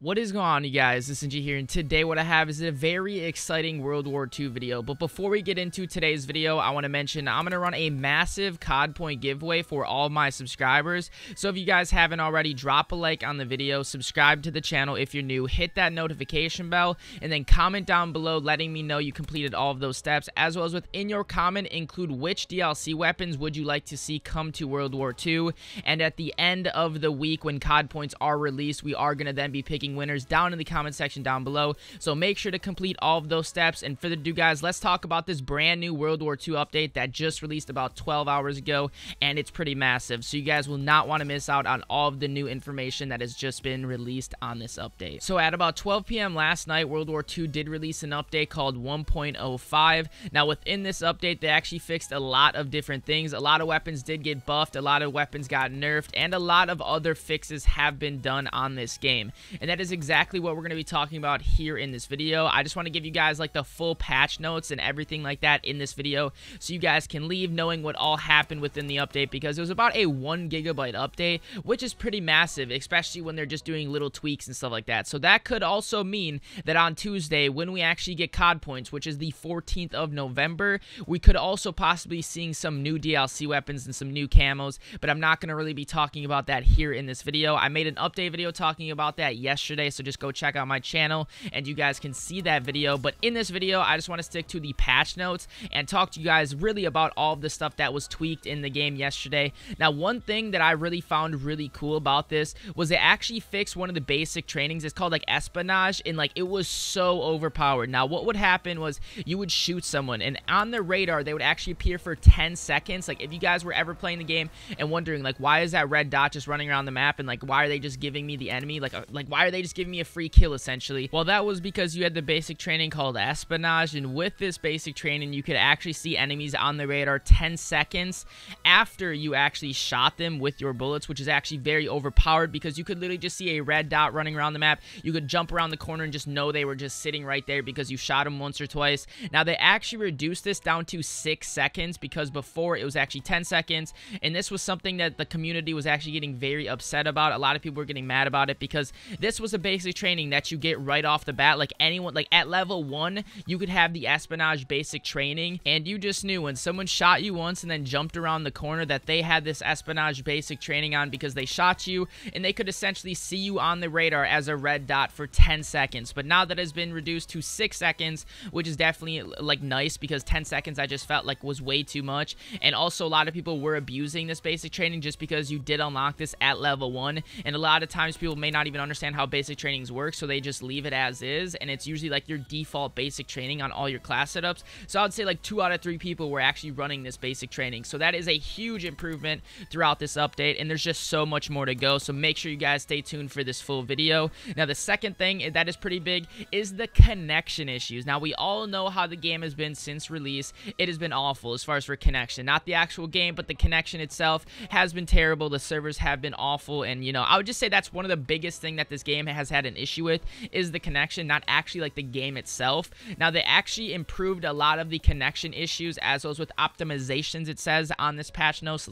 What is going on, you guys? This is Ninja here, and today what I have is a very exciting World War II video. But before we get into today's video, I want to mention I'm going to run a massive Cod Point giveaway for all of my subscribers. So if you guys haven't already, drop a like on the video, subscribe to the channel if you're new, hit that notification bell, and then comment down below letting me know you completed all of those steps, as well as within your comment include which DLC weapons would you like to see come to World War II. And at the end of the week, when Cod Points are released, we are going to then be picking winners down in the comment section down below. So make sure to complete all of those steps. And further ado, guys, let's talk about this brand new World War II update that just released about 12 hours ago, and it's pretty massive. So you guys will not want to miss out on all of the new information that has just been released on this update. So at about 12 p.m. last night, World War II did release an update called 1.05. Now within this update, they actually fixed a lot of different things. A lot of weapons did get buffed, a lot of weapons got nerfed, and a lot of other fixes have been done on this game. And that is exactly what we're going to be talking about here in this video. I just want to give you guys like the full patch notes and everything like that in this video, so you guys can leave knowing what all happened within the update, because it was about a 1 GB update, which is pretty massive, especially when they're just doing little tweaks and stuff like that. So that could also mean that on Tuesday, when we actually get COD Points, which is the 14th of November, we could also possibly seeing some new DLC weapons and some new camos, but I'm not going to really be talking about that here in this video. I made an update video talking about that yesterday, so just go check out my channel and you guys can see that video. But in this video, I just want to stick to the patch notes and talk to you guys really about all of the stuff that was tweaked in the game yesterday. Now, one thing that I really found really cool about this was they actually fixed one of the basic trainings. It's called like espionage, and like it was so overpowered. Now what would happen was you would shoot someone, and on their radar they would actually appear for 10 seconds. Like if you guys were ever playing the game and wondering like, why is that red dot just running around the map, and like why are they just giving me the enemy, like why are they just giving me a free kill essentially? Well, that was because you had the basic training called espionage, and with this basic training you could actually see enemies on the radar 10 seconds after you actually shot them with your bullets, which is actually very overpowered, because you could literally just see a red dot running around the map. You could jump around the corner and just know they were just sitting right there because you shot them once or twice. Now they actually reduced this down to 6 seconds, because before it was actually 10 seconds, and this was something that the community was actually getting very upset about. A lot of people were getting mad about it, because this was a basic training that you get right off the bat. Like anyone, like at level 1, you could have the espionage basic training, and you just knew when someone shot you once and then jumped around the corner that they had this espionage basic training on, because they shot you and they could essentially see you on the radar as a red dot for 10 seconds. But now that has been reduced to 6 seconds, which is definitely like nice, because 10 seconds I just felt like was way too much. And also a lot of people were abusing this basic training just because you did unlock this at level 1, and a lot of times people may not even understand how basic trainings work, so they just leave it as is, and it's usually like your default basic training on all your class setups. So I'd say like 2 out of 3 people were actually running this basic training. So that is a huge improvement throughout this update, and there's just so much more to go, so make sure you guys stay tuned for this full video. Now the second thing that is pretty big is the connection issues. Now we all know how the game has been since release. It has been awful as far as for connection, not the actual game, but the connection itself has been terrible. The servers have been awful, and you know, I would just say that's one of the biggest thing that this game has had an issue with, is the connection, not actually like the game itself. Now they actually improved a lot of the connection issues, as well as with optimizations, it says on this patch notes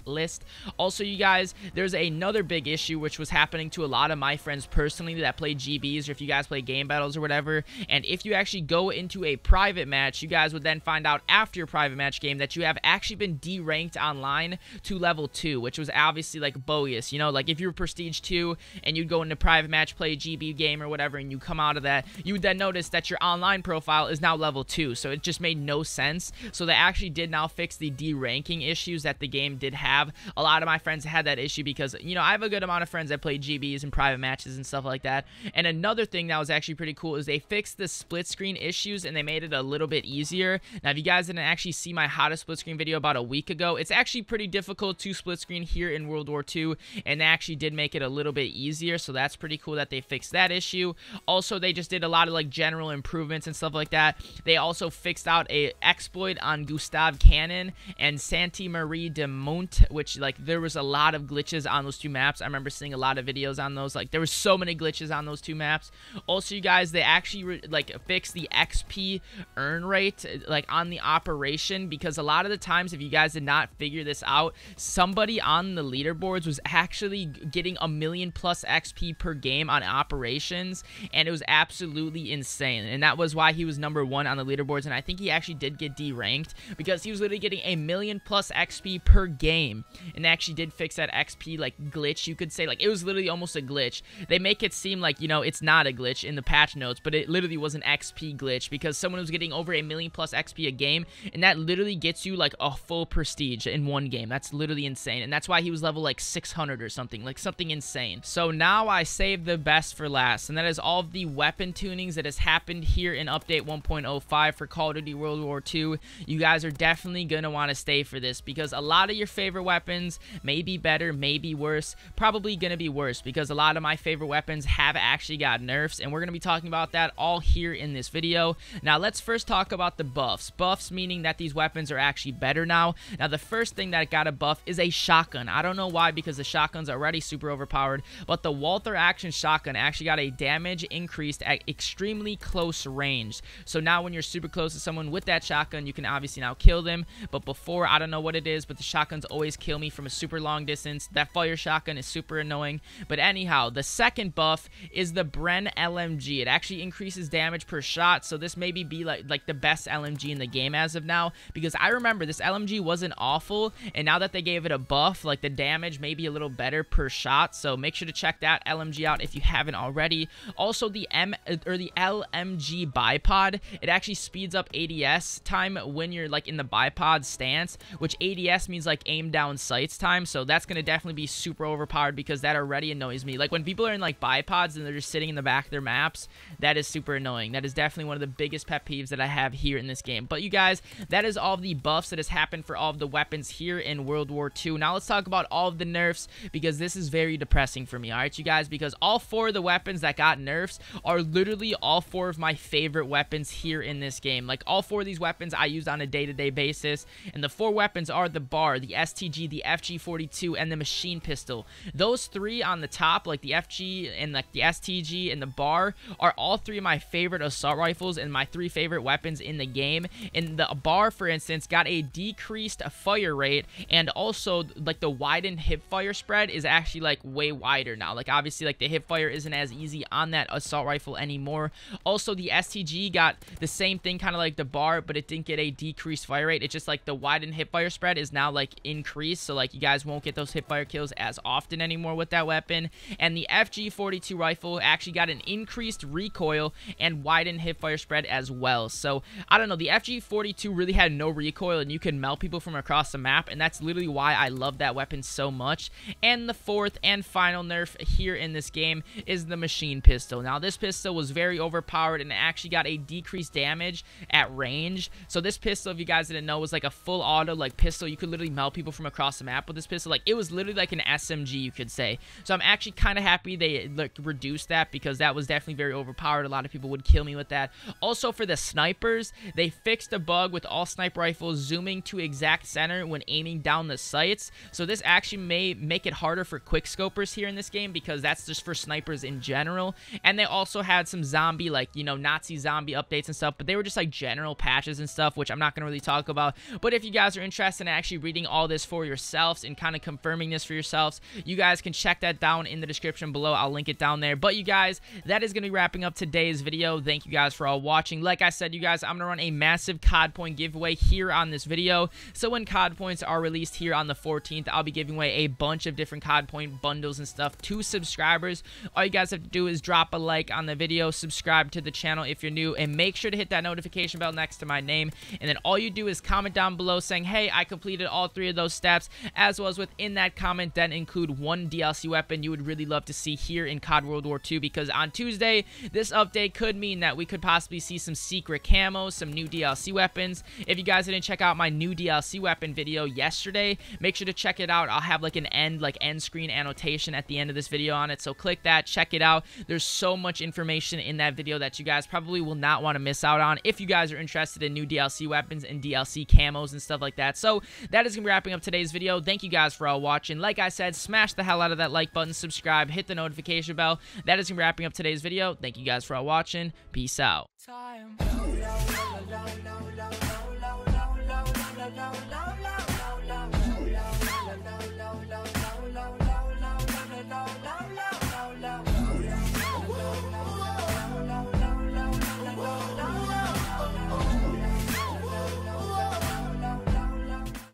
list. Also, you guys, there's another big issue which was happening to a lot of my friends personally that play GBs, or if you guys play game battles or whatever, and if you actually go into a private match, you guys would then find out after your private match game that you have actually been deranked online to level 2, which was obviously like bogus. You know, like if you were prestige 2 and you'd go into private match, play a GB game or whatever, and you come out of that, you would then notice that your online profile is now level 2. So it just made no sense. So they actually did now fix the deranking issues that the game did have. A lot of my friends had that issue because, you know, I have a good amount of friends that play GBs and private matches and stuff like that. And another thing that was actually pretty cool is they fixed the split screen issues, and they made it a little bit easier. Now if you guys didn't actually see my how to split screen video about a week ago, it's actually pretty difficult to split screen here in World War II, and they actually did make it a little bit easier, so that's pretty cool that they fixed that issue. Also, they just did a lot of like general improvements and stuff like that. They also fixed out a exploit on Gustave Cannon and Sainte Marie de Mont, which like there was a lot of glitches on those 2 maps. I remember seeing a lot of videos on those. Like there was so many glitches on those 2 maps. Also, you guys, they actually like fixed the XP earn rate like on the operation, because a lot of the times, if you guys did not figure this out, somebody on the leaderboards was actually getting 1,000,000+ XP per game on operations, and it was absolutely insane. And that was why he was #1 on the leaderboards, and I think he actually did get D-ranked because he was literally getting a million plus XP per game, and they actually did fix that XP like glitch, you could say. Like, it was literally almost a glitch. They make it seem like, you know, it's not a glitch in the patch notes, but it literally was an XP glitch because someone was getting over a million plus XP a game, and that literally gets you like a full prestige in one game. That's literally insane, and that's why he was level like 600 or something, like something insane. So now I saved the best for last, and that is all of the weapon tunings that has happened here in update 1.05 for Call of Duty World War II. You guys are definitely gonna want to stay for this because a lot of your favorite weapons may be better, may be worse, probably gonna be worse because a lot of my favorite weapons have actually got nerfs, and we're gonna be talking about that all here in this video. Now let's first talk about the buffs. Buffs meaning that these weapons are actually better now. Now the first thing that got a buff is a shotgun. I don't know why because the shotgun's already super overpowered, but the Walther action shotgun actually got a damage increased at extremely close range. So now when you're super close to someone with that shotgun, you can obviously now kill them, but before, I don't know what it is, but the shotguns always kill me from a super long distance. That fire shotgun is super annoying. But anyhow, the second buff is the Bren Lmg. It actually increases damage per shot, so this maybe be like the best LMG in the game as of now, because I remember this LMG wasn't awful, and now that they gave it a buff, like the damage may be a little better per shot, so make sure to check that LMG out if you haven't already. Also, the LMG bipod, it actually speeds up ADS time when you're like in the bipod stance, which ADS means like aim down sights time, so that's gonna definitely be super overpowered because that already annoys me. Like when people are in like bipods and they're just sitting in the back of their maps, that is super annoying. That is definitely one of the biggest pet peeves that I have here in this game. But you guys, that is all of the buffs that has happened for all of the weapons here in World War II. Now let's talk about all of the nerfs because this is very depressing for me, alright you guys, because all 4 of the weapons that got nerfs are literally all 4 of my favorite weapons here in this game. Like all 4 of these weapons I use on a day-to-day basis, and the 4 weapons are the BAR, the STG, the FG42, and the machine pistol. Those 3 on the top, like the FG and like the STG and the BAR, are all 3 of my favorite assault rifles and my 3 favorite weapons in the game. And the BAR, for instance, got a decreased fire rate, and also like the widened hip fire spread is actually like way wider now. Like obviously like the hip fire isn't as easy on that assault rifle anymore. Also the STG got the same thing kind of like the BAR, but it didn't get a decreased fire rate. It's just like the widened hip fire spread is now like increased, so like you guys won't get those hip fire kills as often anymore with that weapon. And the FG42 rifle actually got an increased recoil and widened hip fire spread as well. So I don't know, the FG42 really had no recoil and you can melt people from across the map, and that's literally why I love that weapon so much. And the 4th and final nerf here in this game is the machine pistol. Now this pistol was very overpowered and it actually got a decreased damage at range. So this pistol, if you guys didn't know, was like a full auto like pistol. You could literally melt people from across the map with this pistol. Like it was literally like an SMG, you could say. So I'm actually kind of happy they like reduced that because that was definitely very overpowered. A lot of people would kill me with that. Also for the snipers, they fixed a bug with all sniper rifles zooming to exact center when aiming down the sights. So this actually may make it harder for quick scopers here in this game because that's just for snipers in general. And they also had some zombie, like, you know, Nazi zombie updates and stuff, but they were just like general patches and stuff, which I'm not going to really talk about. But if you guys are interested in actually reading all this for yourselves and kind of confirming this for yourselves, you guys can check that down in the description below. I'll link it down there. But you guys, that is going to be wrapping up today's video. Thank you guys for all watching. Like I said, you guys, I'm going to run a massive COD Point giveaway here on this video. So when COD Points are released here on the 14th, I'll be giving away a bunch of different COD Point bundles and stuff to subscribers. All you guys have to do is drop a like on the video, subscribe to the channel if you're new, and make sure to hit that notification bell next to my name. And then all you do is comment down below saying, hey, I completed all 3 of those steps, as well as within that comment then include 1 DLC weapon you would really love to see here in COD World War II, because on Tuesday, this update could mean that we could possibly see some secret camos, some new DLC weapons. If you guys didn't check out my new DLC weapon video yesterday, make sure to check it out. I'll have like an end screen annotation at the end of this video on it, so click that, check it out. There's so much information in that video that you guys probably will not want to miss out on if you guys are interested in new DLC weapons and DLC camos and stuff like that. So that is going to be wrapping up today's video. Thank you guys for all watching. Like I said, smash the hell out of that like button, subscribe, hit the notification bell. That is going to be wrapping up today's video. Thank you guys for all watching. Peace out.